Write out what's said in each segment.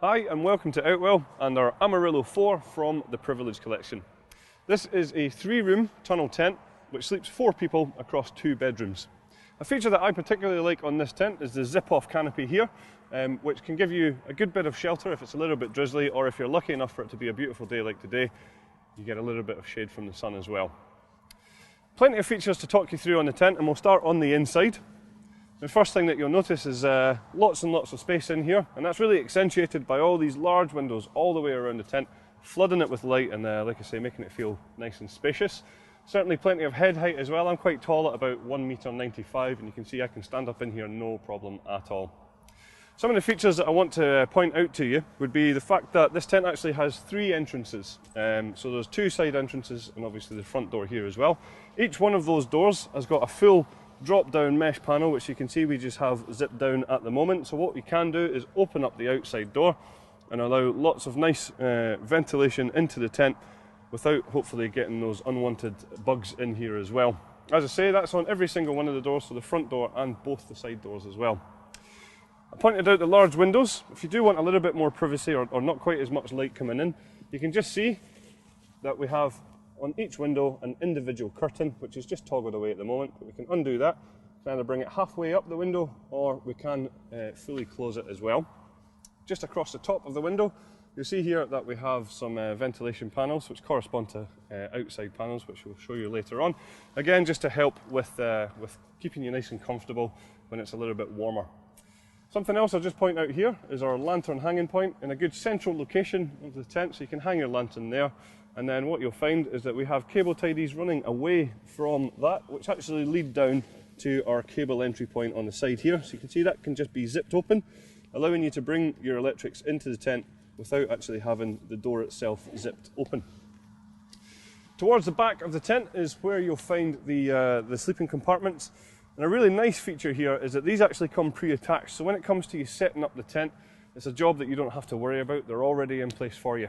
Hi and welcome to Outwell and our Amarillo 4 from the Privilege Collection. This is a 3-room tunnel tent which sleeps 4 people across 2 bedrooms. A feature that I particularly like on this tent is the zip-off canopy here, which can give you a good bit of shelter if it's a little bit drizzly, or if you're lucky enough for it to be a beautiful day like today, you get a little bit of shade from the sun as well. Plenty of features to talk you through on the tent, and we'll start on the inside. The first thing that you'll notice is lots and lots of space in here, and that's really accentuated by all these large windows all the way around the tent, flooding it with light and, like I say, making it feel nice and spacious. Certainly plenty of head height as well. I'm quite tall at about 1.95 meters, and you can see I can stand up in here no problem at all. Some of the features that I want to point out to you would be the fact that this tent actually has 3 entrances. So there's 2 side entrances and obviously the front door here as well. Each one of those doors has got a full drop down mesh panel, which you can see we just have zipped down at the moment. So what we can do is open up the outside door and allow lots of nice ventilation into the tent without hopefully getting those unwanted bugs in here as well. As I say, that's on every single one of the doors, so the front door and both the side doors as well. I pointed out the large windows. If you do want a little bit more privacy or not quite as much light coming in, you can just see that we have on each window an individual curtain, which is just toggled away at the moment, but we can undo that. We can either bring it halfway up the window or we can fully close it as well. Just across the top of the window, you'll see here that we have some ventilation panels which correspond to outside panels, which we'll show you later on. Again, just to help with keeping you nice and comfortable when it's a little bit warmer. Something else I'll just point out here is our lantern hanging point in a good central location of the tent, so you can hang your lantern there. And then what you'll find is that we have cable tidies running away from that, which actually lead down to our cable entry point on the side here. So you can see that can just be zipped open, allowing you to bring your electrics into the tent without actually having the door itself zipped open. Towards the back of the tent is where you'll find the sleeping compartments. And a really nice feature here is that these actually come pre-attached. So when it comes to you setting up the tent, it's a job that you don't have to worry about. They're already in place for you.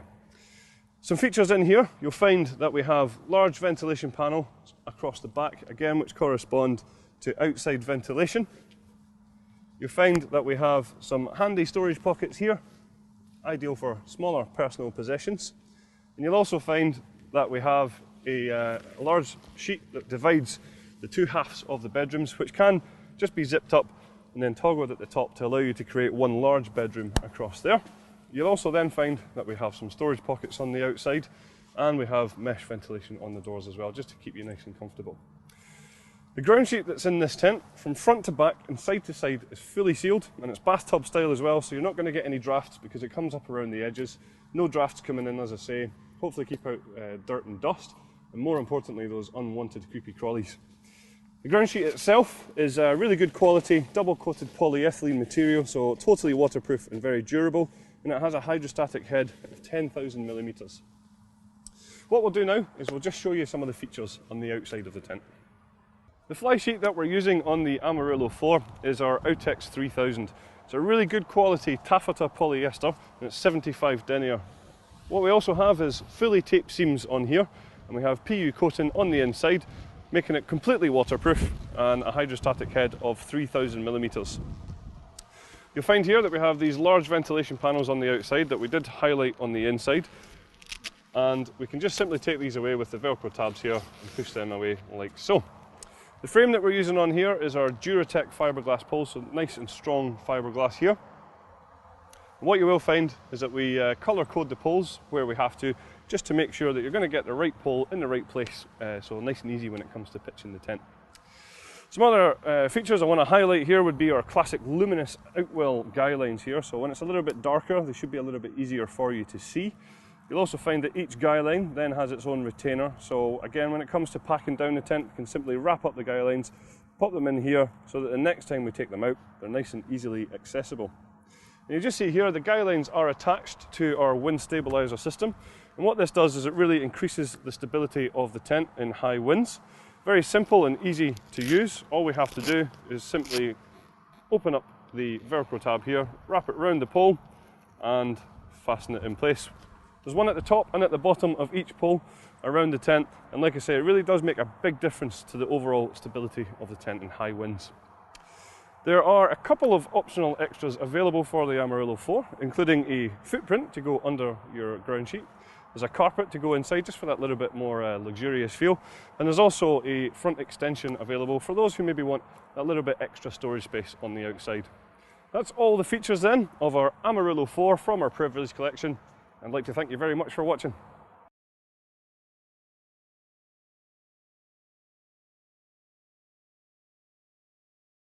Some features in here, you'll find that we have large ventilation panels across the back, again, which correspond to outside ventilation. You'll find that we have some handy storage pockets here, ideal for smaller personal possessions. And you'll also find that we have a large sheet that divides the 2 halves of the bedrooms, which can just be zipped up and then toggled at the top to allow you to create one large bedroom across there. You'll also then find that we have some storage pockets on the outside, and we have mesh ventilation on the doors as well, just to keep you nice and comfortable. The ground sheet that's in this tent, from front to back and side to side, is fully sealed, and it's bathtub style as well, so you're not going to get any drafts because it comes up around the edges. No drafts coming in, as I say. Hopefully keep out dirt and dust, and more importantly, those unwanted creepy crawlies. The ground sheet itself is a really good quality, double coated polyethylene material, so totally waterproof and very durable. And it has a hydrostatic head of 10,000 millimeters. What we'll do now is we'll just show you some of the features on the outside of the tent. The fly sheet that we're using on the Amarillo 4 is our Outex 3000. It's a really good quality taffeta polyester, and it's 75 denier. What we also have is fully taped seams on here, and we have PU coating on the inside, making it completely waterproof, and a hydrostatic head of 3,000 millimeters. You'll find here that we have these large ventilation panels on the outside that we did highlight on the inside, and we can just simply take these away with the Velcro tabs here and push them away like so. The frame that we're using on here is our Duratec fiberglass pole, so nice and strong fiberglass here. And what you will find is that we colour code the poles where we have to, just to make sure that you're going to get the right pole in the right place, so nice and easy when it comes to pitching the tent. Some other features I want to highlight here would be our classic luminous Outwell guy lines here. So when it's a little bit darker, they should be a little bit easier for you to see. You'll also find that each guy line then has its own retainer. So again, when it comes to packing down the tent, you can simply wrap up the guy lines, pop them in here, so that the next time we take them out, they're nice and easily accessible. And you just see here, the guy lines are attached to our wind stabilizer system. And what this does is it really increases the stability of the tent in high winds. Very simple and easy to use. All we have to do is simply open up the Velcro tab here, wrap it around the pole and fasten it in place. There's one at the top and at the bottom of each pole around the tent, and like I say, it really does make a big difference to the overall stability of the tent in high winds. There are a couple of optional extras available for the Amarillo 4, including a footprint to go under your ground sheet. There's a carpet to go inside just for that little bit more luxurious feel, and there's also a front extension available for those who maybe want that little bit extra storage space on the outside. That's all the features then of our Amarillo 4 from our Privilege collection. I'd like to thank you very much for watching.